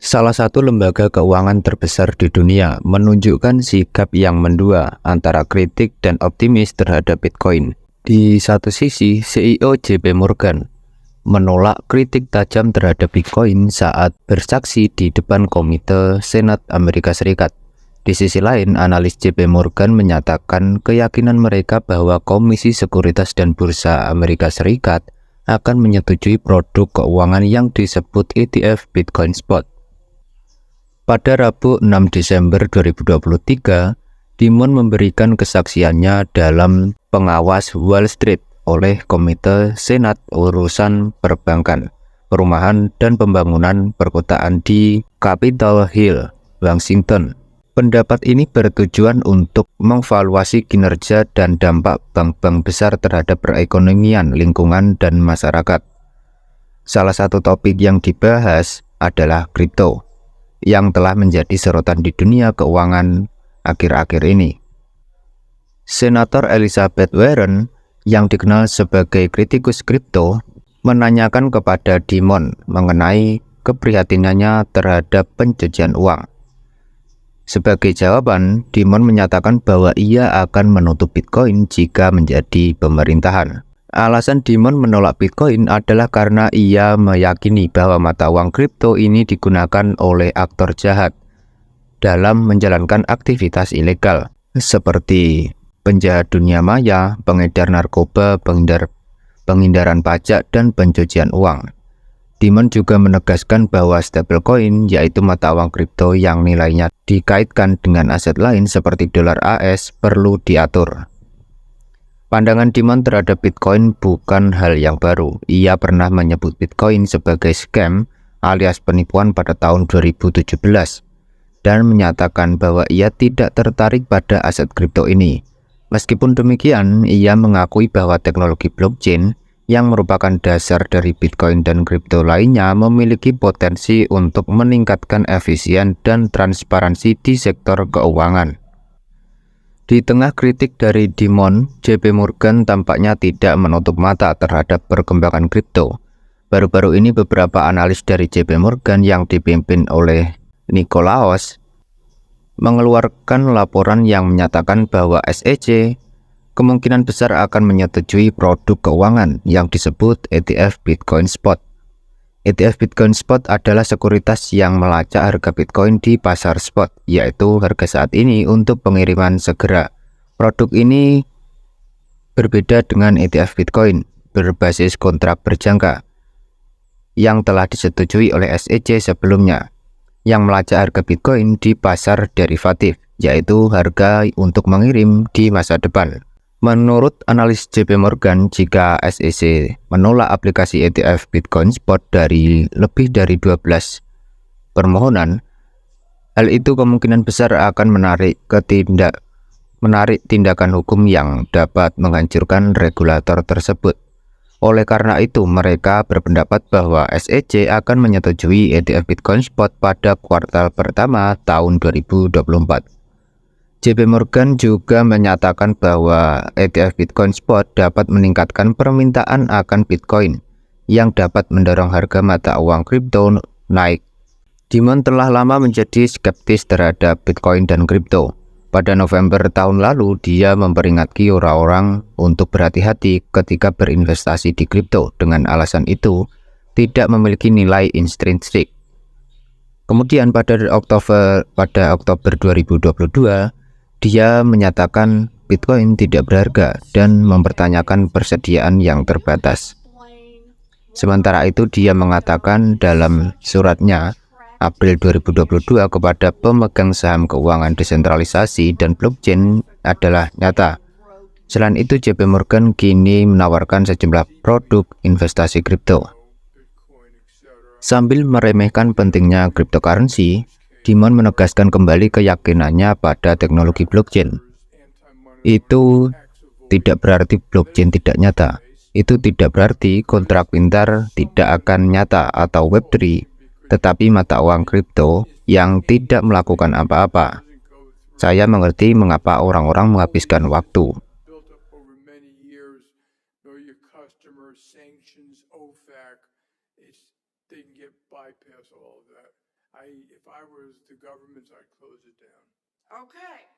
Salah satu lembaga keuangan terbesar di dunia menunjukkan sikap yang mendua antara kritik dan optimis terhadap Bitcoin. Di satu sisi, CEO JP Morgan menolak kritik tajam terhadap Bitcoin saat bersaksi di depan Komite Senat Amerika Serikat. Di sisi lain, analis JP Morgan menyatakan keyakinan mereka bahwa Komisi Sekuritas dan Bursa Amerika Serikat akan menyetujui produk keuangan yang disebut ETF Bitcoin Spot. Pada Rabu 6 Desember 2023, Dimon memberikan kesaksiannya dalam pengawas Wall Street oleh Komite Senat Urusan Perbankan, Perumahan dan Pembangunan Perkotaan di Capitol Hill, Washington. Pendapat ini bertujuan untuk mengevaluasi kinerja dan dampak bank-bank besar terhadap perekonomian, lingkungan, dan masyarakat. Salah satu topik yang dibahas adalah kripto, yang telah menjadi sorotan di dunia keuangan akhir-akhir ini. Senator Elizabeth Warren, yang dikenal sebagai kritikus kripto, menanyakan kepada Dimon mengenai keprihatinannya terhadap pencucian uang. Sebagai jawaban, Dimon menyatakan bahwa ia akan menutup Bitcoin jika menjadi pemerintahan. Alasan Dimon menolak Bitcoin adalah karena ia meyakini bahwa mata uang kripto ini digunakan oleh aktor jahat dalam menjalankan aktivitas ilegal seperti penjahat dunia maya, pengedar narkoba, penghindaran pajak, dan pencucian uang. Dimon juga menegaskan bahwa stablecoin, yaitu mata uang kripto yang nilainya dikaitkan dengan aset lain seperti dolar AS, perlu diatur. Pandangan Dimon terhadap Bitcoin bukan hal yang baru. Ia pernah menyebut Bitcoin sebagai scam alias penipuan pada tahun 2017 dan menyatakan bahwa ia tidak tertarik pada aset kripto ini. Meskipun demikian, ia mengakui bahwa teknologi blockchain yang merupakan dasar dari Bitcoin dan kripto lainnya memiliki potensi untuk meningkatkan efisien dan transparansi di sektor keuangan. Di tengah kritik dari Dimon, JP Morgan tampaknya tidak menutup mata terhadap perkembangan kripto. Baru-baru ini beberapa analis dari JP Morgan yang dipimpin oleh Nikolaos mengeluarkan laporan yang menyatakan bahwa SEC kemungkinan besar akan menyetujui produk keuangan yang disebut ETF Bitcoin Spot. ETF Bitcoin Spot adalah sekuritas yang melacak harga Bitcoin di pasar spot, yaitu harga saat ini untuk pengiriman segera. Produk ini berbeda dengan ETF Bitcoin berbasis kontrak berjangka yang telah disetujui oleh SEC sebelumnya, yang melacak harga Bitcoin di pasar derivatif, yaitu harga untuk mengirim di masa depan. Menurut analis JP Morgan, jika SEC menolak aplikasi ETF Bitcoin Spot dari lebih dari 12 permohonan, hal itu kemungkinan besar akan menarik tindakan hukum yang dapat menghancurkan regulator tersebut. Oleh karena itu, mereka berpendapat bahwa SEC akan menyetujui ETF Bitcoin Spot pada kuartal pertama tahun 2024. JP Morgan juga menyatakan bahwa ETF Bitcoin Spot dapat meningkatkan permintaan akan Bitcoin yang dapat mendorong harga mata uang kripto naik. Dimon telah lama menjadi skeptis terhadap Bitcoin dan kripto. Pada November tahun lalu, dia memperingatkan orang-orang untuk berhati-hati ketika berinvestasi di kripto dengan alasan itu tidak memiliki nilai intrinsik. Kemudian pada Oktober 2022, dia menyatakan Bitcoin tidak berharga dan mempertanyakan persediaan yang terbatas. Sementara itu, dia mengatakan dalam suratnya April 2022 kepada pemegang saham keuangan desentralisasi dan blockchain adalah nyata. Selain itu, JP Morgan kini menawarkan sejumlah produk investasi kripto. Sambil meremehkan pentingnya cryptocurrency, Dimon menegaskan kembali keyakinannya pada teknologi blockchain. Itu tidak berarti blockchain tidak nyata. Itu tidak berarti kontrak pintar tidak akan nyata atau Web3, tetapi mata uang kripto yang tidak melakukan apa-apa. Saya mengerti mengapa orang-orang menghabiskan waktu. They can get bypass all of that. I If I was the government, I'd close it down. Okay.